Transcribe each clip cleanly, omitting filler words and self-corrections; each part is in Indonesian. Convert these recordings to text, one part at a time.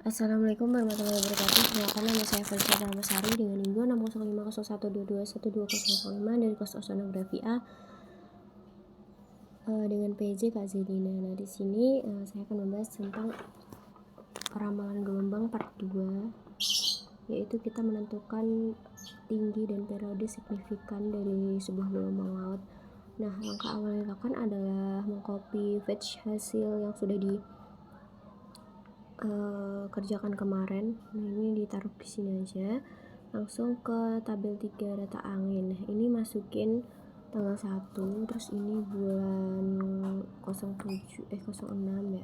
Assalamualaikum warahmatullahi wabarakatuh. Perkenalkan, nama saya Felicia Ramasari dengan NIM 2605012122005 dari kelas Oceanografi A dengan PJ Kak Zedina. Nah, di sini saya akan membahas tentang ramalan gelombang part 2, yaitu kita menentukan tinggi dan periode signifikan dari sebuah gelombang laut. Nah, langkah awal yang dilakukan adalah mengcopy fetch hasil yang sudah kerjakan kemarin. Nah, ini ditaruh di sini aja. Langsung ke tabel 3 data angin. Nah, ini masukin tanggal 1, terus ini bulan 06 ya.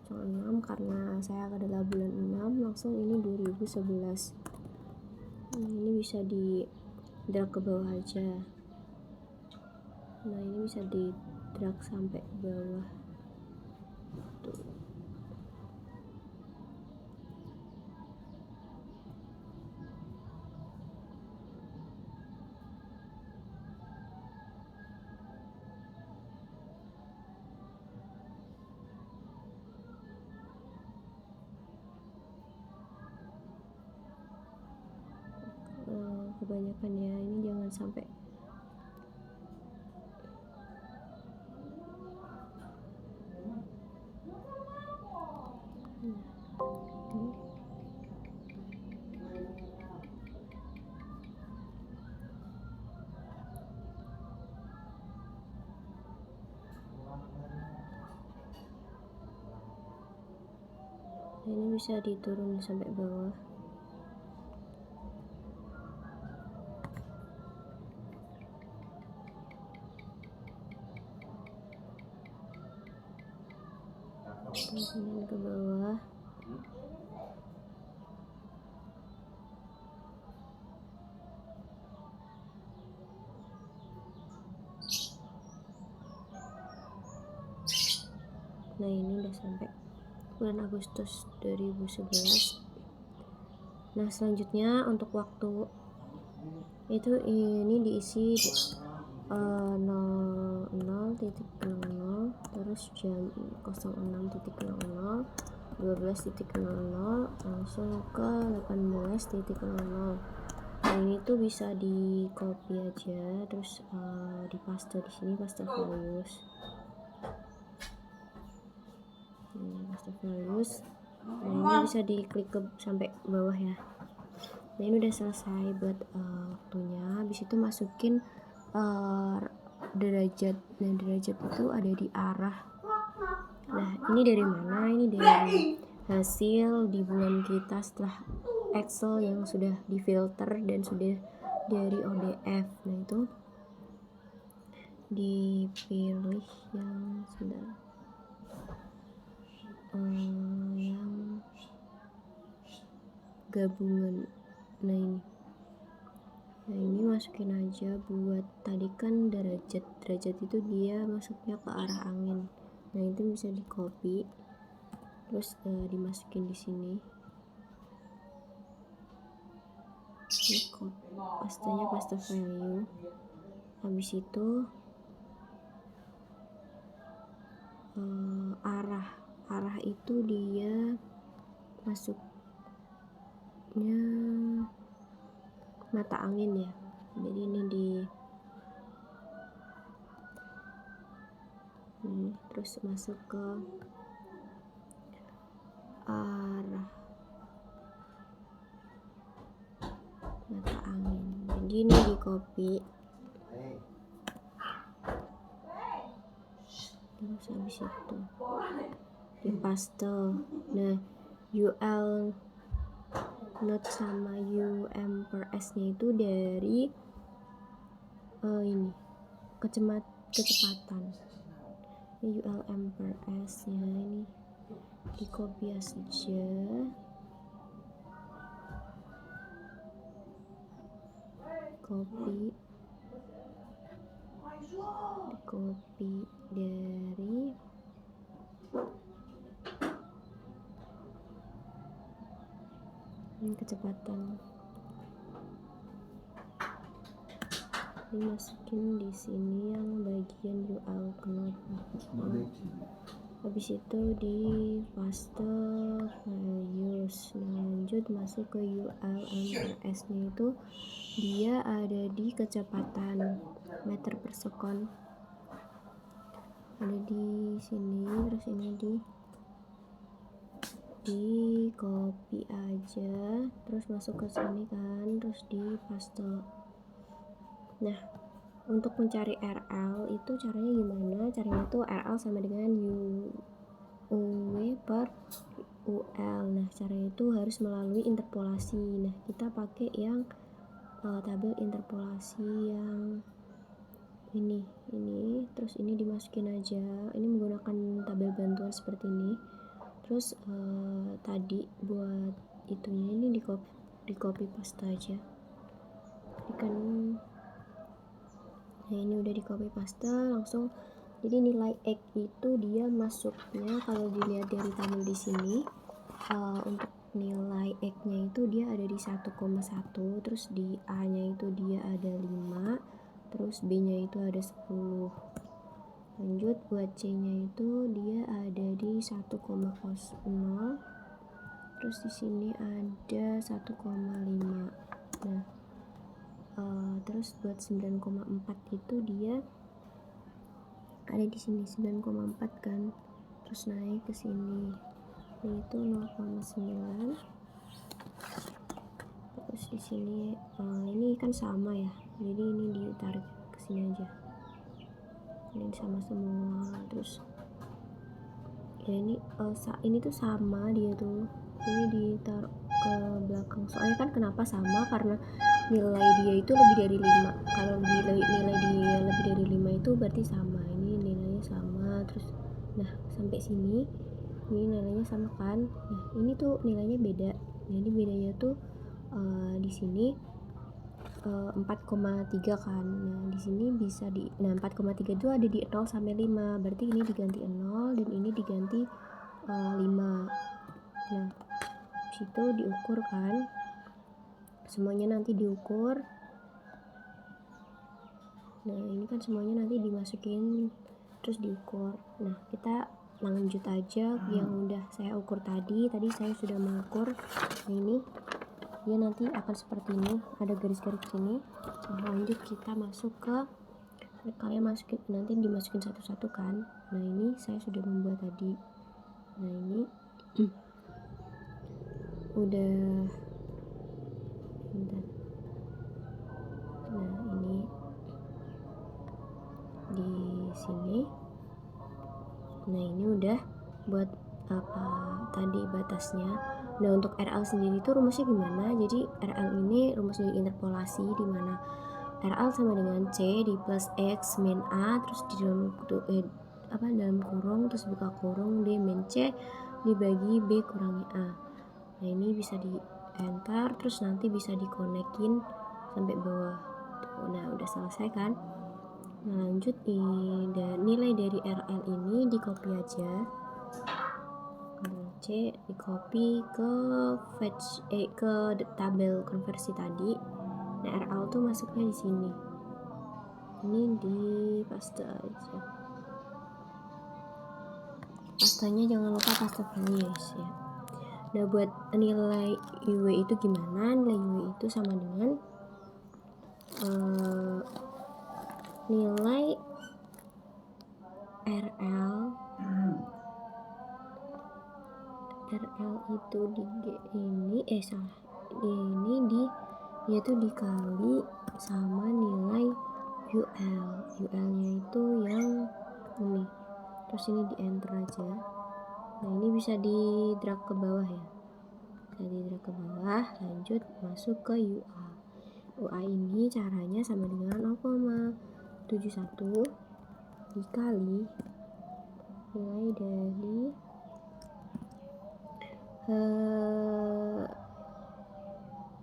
06 karena saya adalah bulan 6, langsung ini 2011. Nah, ini bisa di drag ke bawah aja. Nah, ini bisa di drag sampai ke bawah. Tuh. Kebanyakan ya, ini jangan sampai ini bisa diturun sampai bawah. Kemudian ke bawah. Nah, ini udah sampai bulan Agustus 2011. Nah, selanjutnya untuk waktu itu ini diisi 00.00 terus jam 06.00 12.00 langsung ke 18.00. Nah, ini tuh bisa di copy aja, terus di paste di sini, paste values. Paste values. Nah, ini bisa diklik ke sampai bawah ya. Nah, ini udah selesai buat waktunya. Habis itu masukin derajat. Nah, derajat itu ada di arah. Nah, ini dari mana? Ini dari hasil di bulan kita setelah Excel yang sudah difilter dan sudah dari ODF. Nah, itu dipilih yang sudah yang gabungan. Nah, ini masukin aja buat tadi kan derajat itu dia masuknya ke arah angin. Nah, itu bisa di copy terus dimasukin di sini. Ini pastanya paste value. Habis itu arah itu dia masuknya mata angin ya. Jadi ini terus masuk ke arah mata angin. Jadi ini di copy. Terus habis itu di paste. Nah, UL not sama UM per S nya itu dari ini kecepatan. Ini ULM per S nya ini di copy saja. Copy dari ini kecepatan. Ini masukin di sini yang bagian UL knot. habis itu di paste values. Lanjut masuk ke ULMS nya itu dia ada di kecepatan meter per second, ada di sini. Terus ini di copy aja, terus masuk ke sini kan, terus di paste. Nah, untuk mencari RL itu caranya gimana? Caranya tuh RL sama dengan UW per UL. Nah, caranya itu harus melalui interpolasi. Nah, kita pakai yang tabel interpolasi yang ini, terus ini dimasukin aja. Ini menggunakan tabel bantuan seperti ini. Terus tadi buat itunya ini di copy paste aja. Kan nah ini udah di copy paste langsung. Jadi nilai X itu dia masuknya kalau dilihat dari tabel di sini, untuk nilai X-nya itu dia ada di 1,1, terus di A-nya itu dia ada 5, terus B-nya itu ada 10. Lanjut buat C-nya itu dia ada di 1,0, terus di sini ada 1,5. Nah, terus buat 9,4 itu dia ada di sini 9,4 kan, terus naik ke sini itu 0,9. Terus di sini ini kan sama ya, jadi ini ditarik ke sini aja, ini sama semua. Terus ya ini tuh sama dia tuh, ini ditaruh ke belakang. Soalnya kan kenapa sama, karena nilai dia itu lebih dari 5. Kalau nilai dia lebih dari 5 itu berarti sama. Ini nilainya sama. Terus nah sampai sini ini nilainya sama kan. Nah ini tuh nilainya beda. Jadi bedanya tuh di sini 4,3 kan. Nah di sini bisa 4,3 itu ada di 0 sampai 5. Berarti ini diganti 0 dan ini diganti 5. Nah situ diukur kan, semuanya nanti diukur. Nah ini kan semuanya nanti dimasukin terus diukur. Nah kita lanjut aja yang udah saya ukur tadi saya sudah mengukur. Nah ini dia nanti akan seperti ini, ada garis-garis sini. Nah lanjut kita masuk ke, kalian masukin nanti dimasukin satu-satu kan. Nah ini saya sudah membuat tadi. Nah ini udah bentar. Nah ini di sini. Nah ini udah buat apa tadi batasnya. Nah untuk RL sendiri itu rumusnya gimana? Jadi RL ini rumus dari interpolasi, di mana RL sama dengan C di plus X min A, terus di dalam kurung, terus buka kurung D min C dibagi B kurangi A. Nah ini bisa di enter, terus nanti bisa dikonekin sampai bawah tuh. Nah udah selesai kan. Nah lanjut nilai dari RL ini di copy aja, C di copy ke fetch ke tabel konversi tadi. Nah RL tuh masuknya di sini, ini di paste aja. Pastanya jangan lupa paste values ya. Nah buat nilai UW itu gimana? Nilai UW itu sama dengan nilai RL itu di ini ini dia tuh dikali sama nilai UL nya itu yang ini, terus ini di enter aja. Nah ini bisa di drag ke bawah ya, bisa di drag ke bawah. Lanjut masuk ke UA ini caranya sama dengan 0,71 dikali nilai dari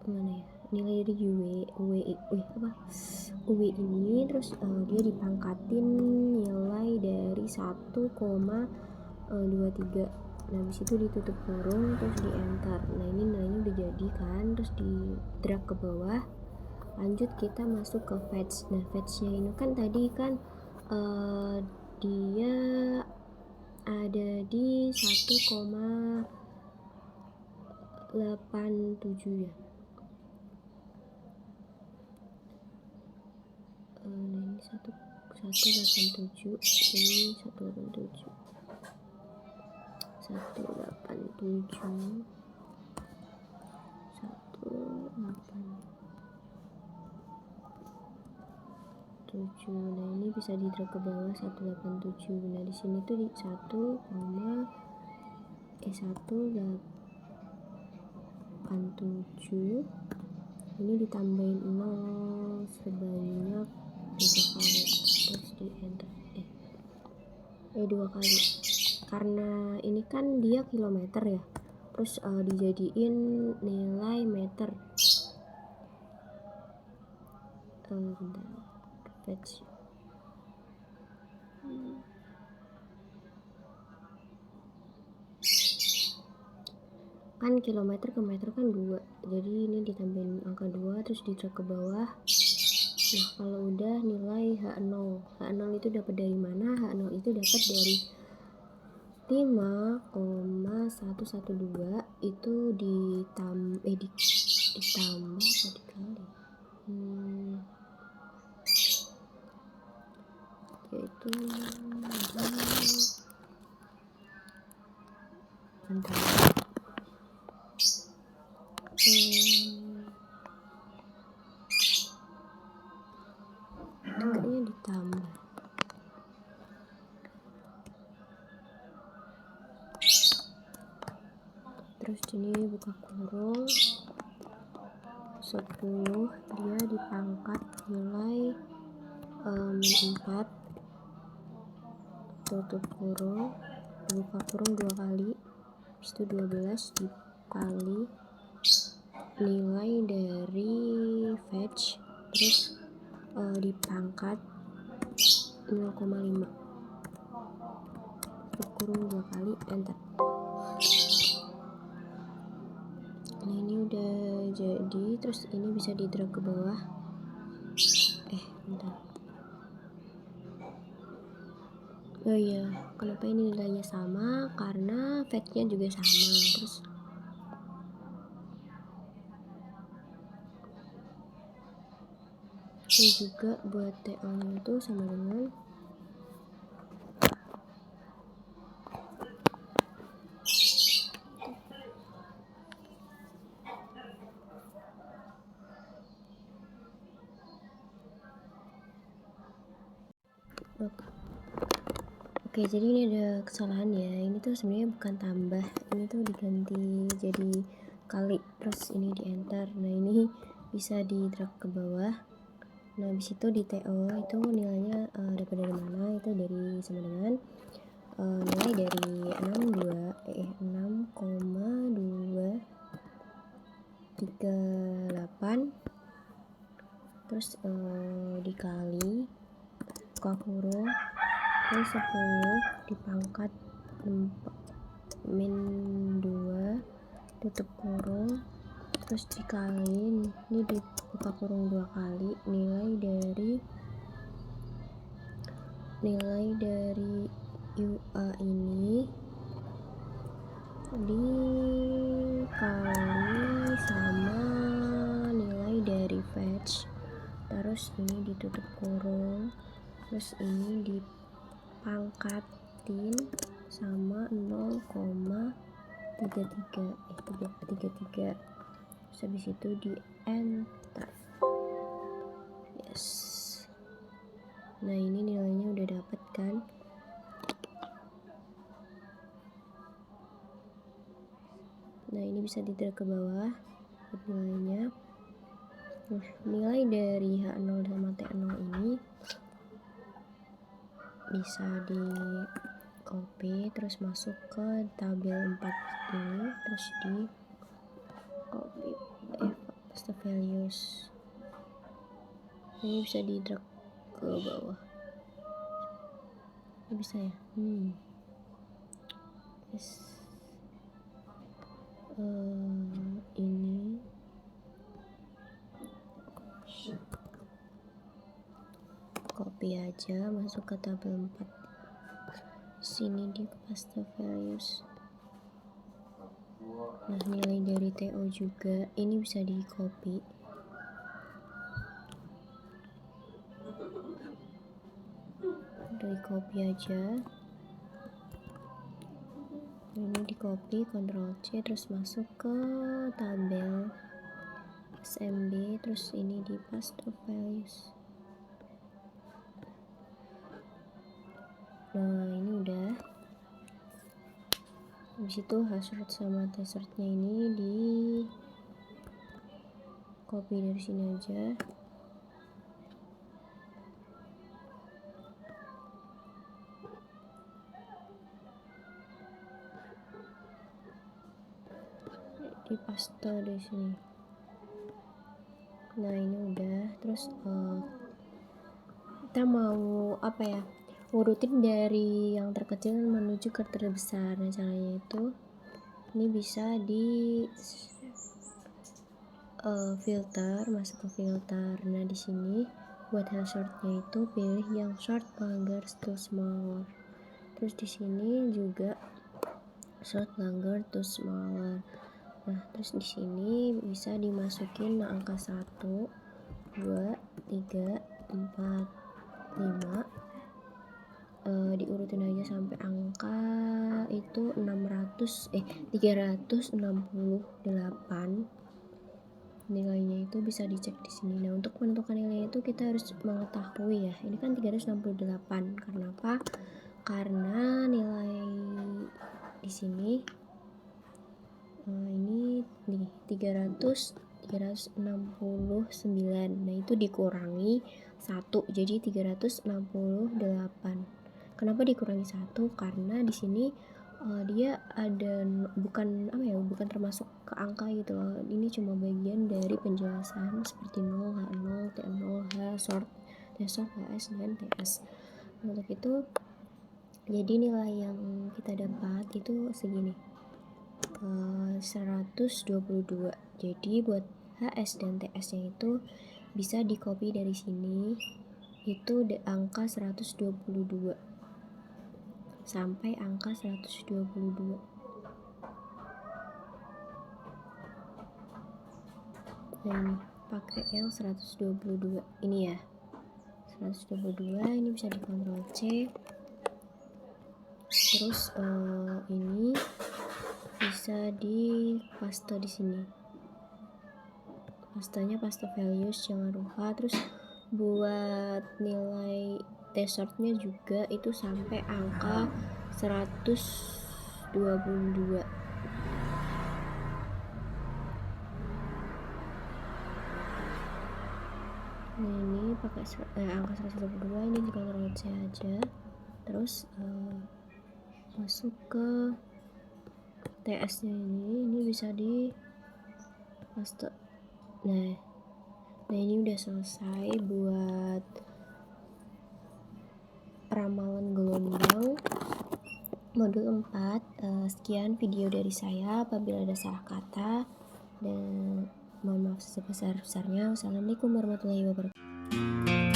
mana ya, nilai dari UW ini, terus dia dipangkatin nilai dari 1,23. Nah habis itu ditutup kurung, terus di enter. Nah ini nilainya udah jadi kan, terus di drag ke bawah. Lanjut kita masuk ke fetch. Nah fetchnya ini kan tadi kan dia ada di 1,87 ya. Ini 187, ini 187, 187. Nah ini bisa di drag ke bawah 187. Nah di sini tuh di 1,187 ini ditambahin 0 sebanyak 3 kali, terus di enter 2 kali, karena ini kan dia kilometer ya, terus dijadiin nilai meter. Bentar, fetch. Kan kilometer ke meter kan 2, jadi ini ditambahin angka 2 terus di drag ke bawah. Nah kalau udah nilai H0 itu dapat dari mana? H0 itu dapat dari 5,112 itu ditambah atau dikali yaitu kayaknya ditambah. Terus ini buka kurung 10, dia dipangkat nilai -4, tutup kurung, buka kurung 2 kali, habis itu 12 dikali nilai dari fetch, terus dipangkat 0,5, tutup kurung 2 kali, enter. Nah ini udah jadi, terus ini bisa di drag ke bawah. Bentar. Oh iya, kenapa ini nilainya sama? Karena fetch-nya juga sama. Terus ini juga buat TO-nya itu sama dengan Oke, jadi ini ada kesalahan ya. Ini tuh sebenarnya bukan tambah, ini tuh diganti jadi kali, terus ini di enter. Nah ini bisa di drag ke bawah. Nah habis itu di TO itu nilainya dapat dari mana? Itu dari sama dengan nilai dari 6,238 terus dikali buka kurung terus 10 dipangkat -2 tutup kurung terus dikali ini dibuka kurung 2 kali nilai dari UA ini dikali sama nilai dari fetch, terus ini ditutup kurung, terus ini dipangkatin sama 0,33 terus habis itu di enter. Yes, nah ini nilainya udah dapet kan. Nah ini bisa di-drag ke bawah nilainya. Nah nilai dari H0 sama T0 ini bisa di copy terus masuk ke tabel 4 ini, terus di copy paste values. Ini bisa di drag ke bawah. Ini bisa ya. Yes. Ini copy aja masuk ke tabel 4. ini di pasta values. Nah, nilai dari TO juga ini bisa di copy. Dari copy aja. Ini di copy, Ctrl C, terus masuk ke tabel SMB, terus ini di pasta values. Nah, ini udah. Habis itu hashtag sama t-shirtnya ini di copy dari sini aja. Di paste di sini. Nah, ini udah. Terus kita mau apa ya? Urutin dari yang terkecil menuju ke terbesar. Nah, caranya itu ini bisa di filter, masuk ke filter. Nah, di sini buat health shortnya itu pilih yang short, longer, to smaller. Terus di sini juga short, longer, to smaller. Nah, terus di sini bisa dimasukin angka 1, 2, 3, 4, 5. Diurutin aja sampai angka itu 368. Nilainya itu bisa dicek di sini. Nah, untuk menentukan nilainya itu kita harus mengetahui ya. Ini kan 368. Karena apa? Karena nilai di sini ini nih 369. Nah, itu dikurangi 1 jadi 368. Kenapa dikurangi 1? Karena di sini dia ada bukan termasuk ke angka gitu loh. Ini cuma bagian dari penjelasan seperti 0, H0, T0, H short, T short, HS dan TS. Untuk itu jadi nilai yang kita dapat itu segini, 122. Jadi buat HS dan TS nya itu bisa di copy dari sini, itu angka 122 sampai angka 122. Nah, ini pakai yang 122 ini ya, 122. Ini bisa di Ctrl C. Terus ini bisa di paste di sini. Pastanya paste values, jangan lupa. Terus buat nilai t-shirtnya juga itu sampai angka 122. Nah, ini pakai angka 122. Ini juga Ctrl C aja. Terus masuk ke TS nya ini bisa di paste. Nah, ini udah selesai buat ramalan gelombang modul 4. Sekian video dari saya. Apabila ada salah kata dan mohon maaf sebesar-besarnya. Wassalamualaikum warahmatullahi wabarakatuh.